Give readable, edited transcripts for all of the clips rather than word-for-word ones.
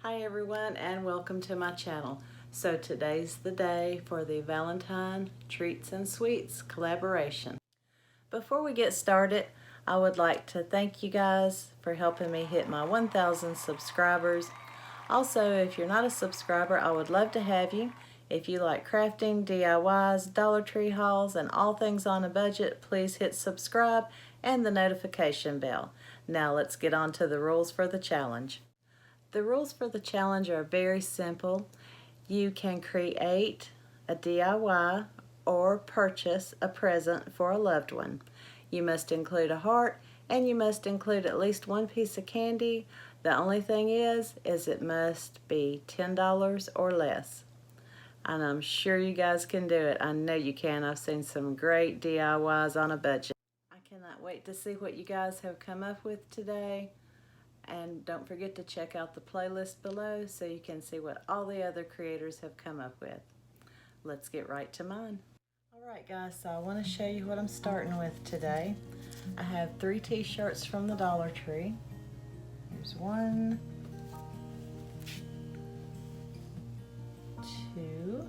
Hi everyone and welcome to my channel. So today's the day for the Valentine Treats and Sweets collaboration. Before we get started, I would like to thank you guys for helping me hit my 1,000 subscribers. Also, if you're not a subscriber, I would love to have you. If you like crafting, DIYs, Dollar Tree hauls, and all things on a budget, please hit subscribe and the notification bell. Now let's get on to the rules for the challenge. The rules for the challenge are very simple. You can create a DIY or purchase a present for a loved one. You must include a heart and you must include at least one piece of candy. The only thing is it must be $10 or less. And I'm sure you guys can do it. I know you can. I've seen some great DIYs on a budget. I cannot wait to see what you guys have come up with today. And don't forget to check out the playlist below so you can see what all the other creators have come up with. Let's get right to mine. Alright guys, so I want to show you what I'm starting with today. I have 3 t-shirts from the Dollar Tree. Here's 1, 2,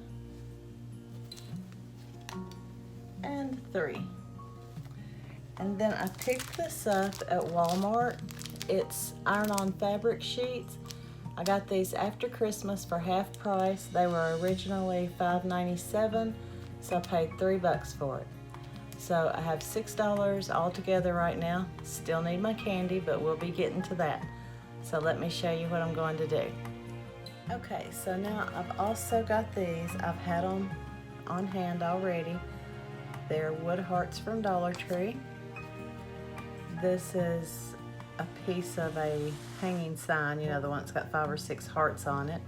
and 3. And then I picked this up at Walmart. It's iron-on fabric sheets. I got these after Christmas for half price. They were originally $5.97, so I paid $3 for it. So I have $6 altogether right now. Still need my candy, but we'll be getting to that. So let me show you what I'm going to do. Okay, so now I've also got these. I've had them on hand already. They're wood hearts from Dollar Tree. This is a piece of a hanging sign, you know, the one that's got 5 or 6 hearts on it.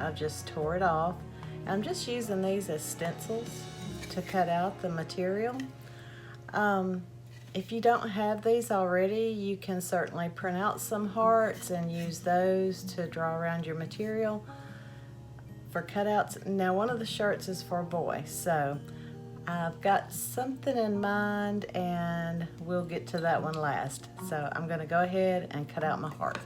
I've just tore it off. I'm just using these as stencils to cut out the material. If you don't have these already, you can certainly print out some hearts and use those to draw around your material for cutouts. Now one of the shirts is for a boy, so I've got something in mind and we'll get to that one last. So I'm going to go ahead and cut out my heart.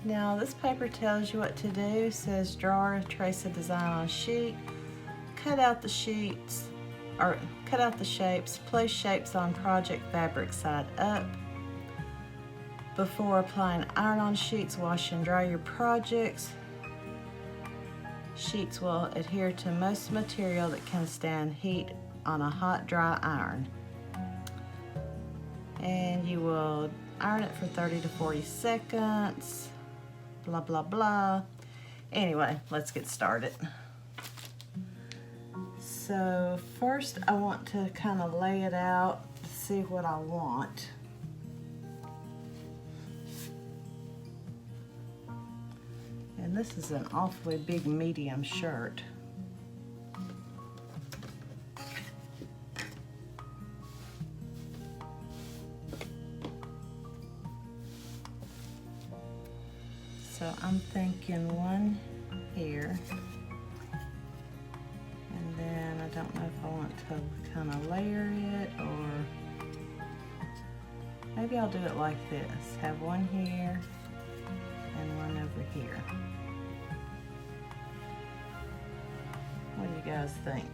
Now this paper tells you what to do. It says draw or trace a design on a sheet, cut out the sheets, or cut out the shapes, place shapes on project fabric side up. Before applying iron-on sheets, wash and dry your projects. Sheets will adhere to most material that can stand heat on a hot, dry iron. And you will iron it for 30 to 40 seconds, blah, blah, blah. Anyway, let's get started. So first I want to kind of lay it out to see what I want. And this is an awfully big medium shirt. So I'm thinking one here. And then I don't know if I want to kind of layer it, or maybe I'll do it like this. Have one here and one over here. What do you guys think?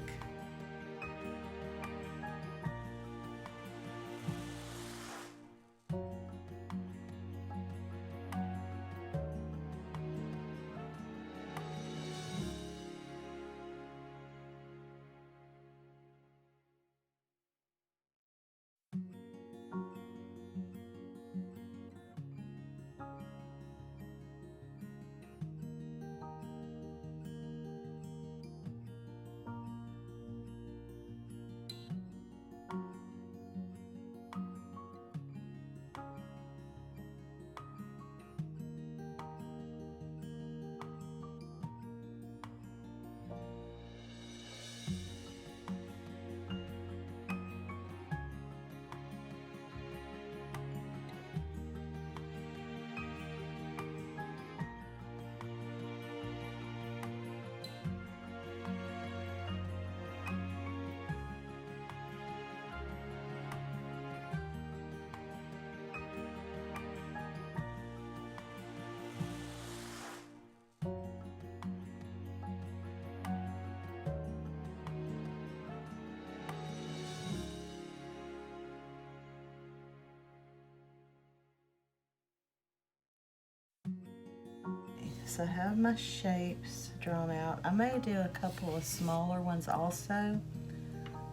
so I have my shapes drawn out. I may do a couple of smaller ones also.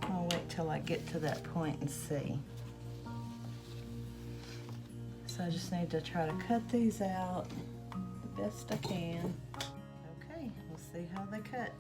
I'll wait till I get to that point and see. So I just need to try to cut these out the best I can. Okay, we'll see how they cut.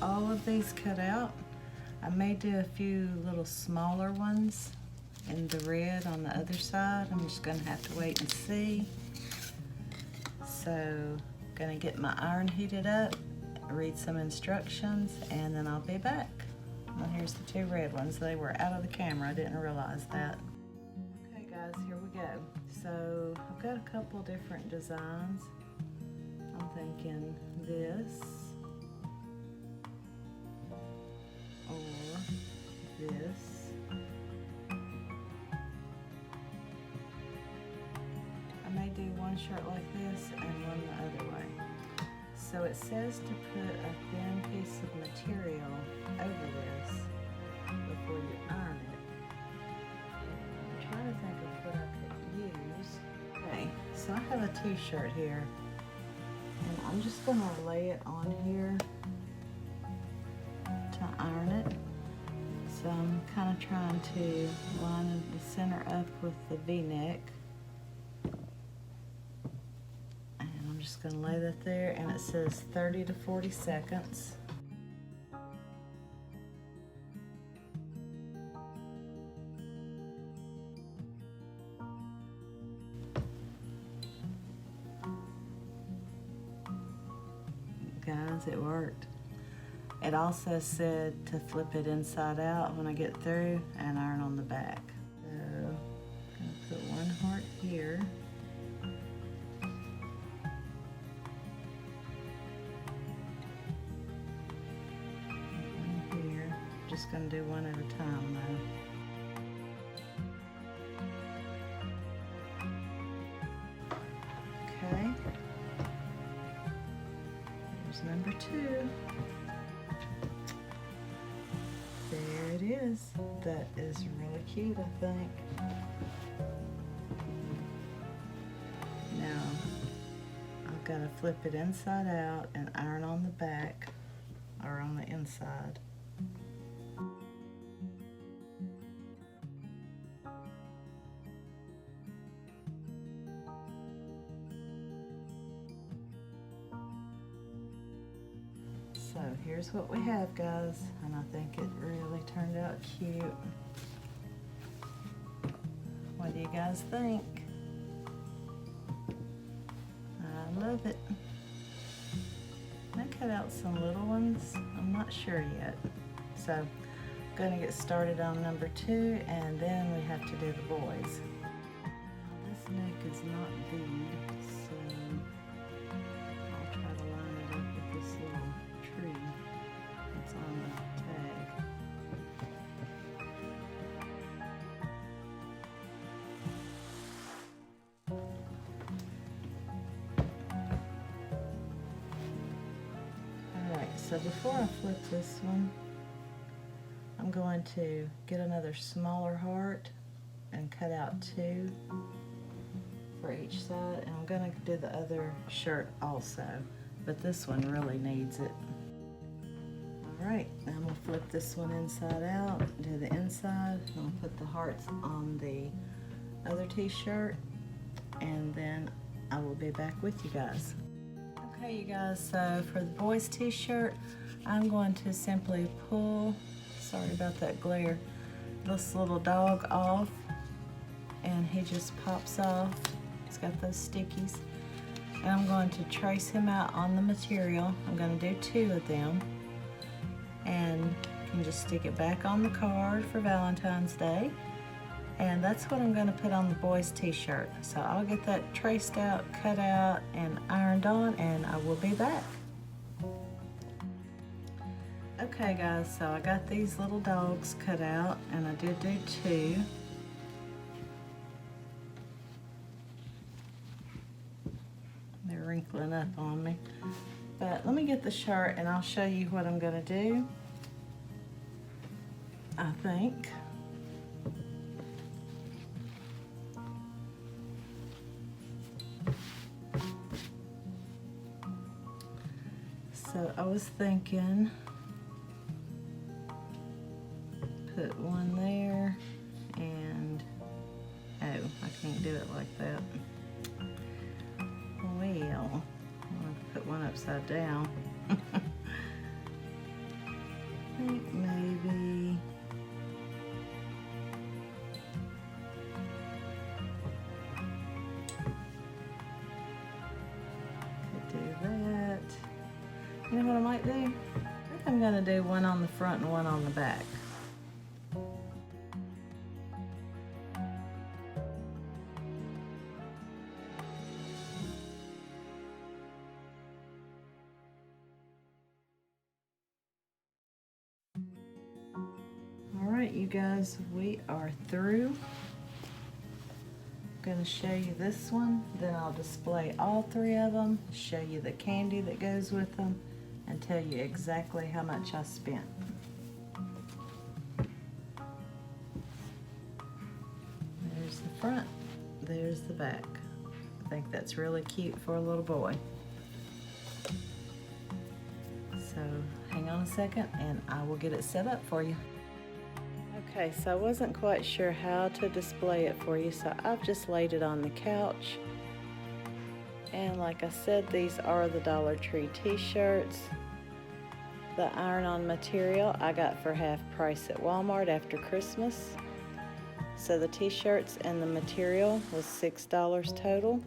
All of these cut out. I may do a few little smaller ones in the red on the other side. I'm just gonna have to wait and see. So, gonna get my iron heated up, read some instructions, and then I'll be back. Well, here's the two red ones. They were out of the camera, I didn't realize that. Okay guys, here we go. So, I've got a couple different designs. I'm thinking this, or this. I may do one shirt like this and one the other way. So it says to put a thin piece of material over this before you iron it. I'm trying to think of what I could use. Okay, so I have a t-shirt here, and I'm just gonna lay it on here to iron it. So I'm kind of trying to line the center up with the V-neck. And I'm just going to lay that there, and it says 30 to 40 seconds. Guys, it worked. It also said to flip it inside out when I get through and iron on the back. So I'm gonna put one heart here. And one here. Just gonna do one at a time though. Okay. Here's number 2. There it is. That is really cute, I think. Now, I've got to flip it inside out and iron on the back, or on the inside. So here's what we have, guys, and I think it really turned out cute. What do you guys think? I love it. I cut out some little ones. I'm not sure yet. So I'm gonna get started on number 2, and then we have to do the boys. Now, this neck is not bead, so I'll try to line it up with so before I flip this one, I'm going to get another smaller heart and cut out 2 for each side, and I'm going to do the other shirt also, but this one really needs it. Alright, now I'm going to flip this one inside out, do the inside, I'm going to put the hearts on the other t-shirt, and then I will be back with you guys. Okay, you guys, so for the boys t-shirt, I'm going to simply pull, sorry about that glare, this little dog off, and he just pops off. He's got those stickies. And I'm going to trace him out on the material. I'm going to do 2 of them. And you can just stick it back on the card for Valentine's Day. And that's what I'm going to put on the boys t-shirt. So I'll get that traced out, cut out, and ironed on, and I will be back. Okay guys, so I got these little dogs cut out, and I did do 2. They're wrinkling up on me. But let me get the shirt and I'll show you what I'm going to do, I think. So I was thinking, put one there, and oh, I can't do it like that. Well, I'll put one upside down. I think maybe could do that. You know what I might do? I think I'm gonna do one on the front and one on the back. Alright, you guys, we are through. I'm going to show you this one, then I'll display all 3 of them, show you the candy that goes with them, and tell you exactly how much I spent. There's the front, there's the back. I think that's really cute for a little boy. So hang on a second and I will get it set up for you. Okay, so I wasn't quite sure how to display it for you, so I've just laid it on the couch. And like I said, these are the Dollar Tree t-shirts. The iron-on material I got for half price at Walmart after Christmas. So the t-shirts and the material was $6 total.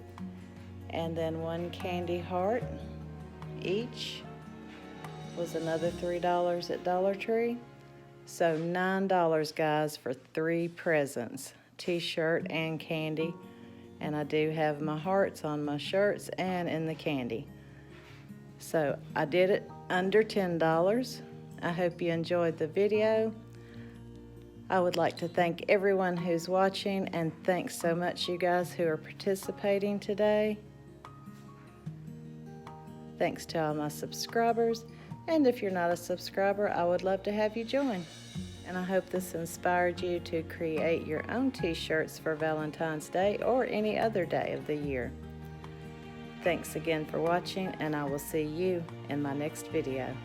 And then 1 candy heart each was another $3 at Dollar Tree. So $9, guys, for 3 presents, t-shirt and candy. And I do have my hearts on my shirts and in the candy. So I did it under $10. I hope you enjoyed the video. I would like to thank everyone who's watching, and thanks so much you guys who are participating today. Thanks to all my subscribers. And if you're not a subscriber, I would love to have you join. And I hope this inspired you to create your own t-shirts for Valentine's Day or any other day of the year. Thanks again for watching, and I will see you in my next video.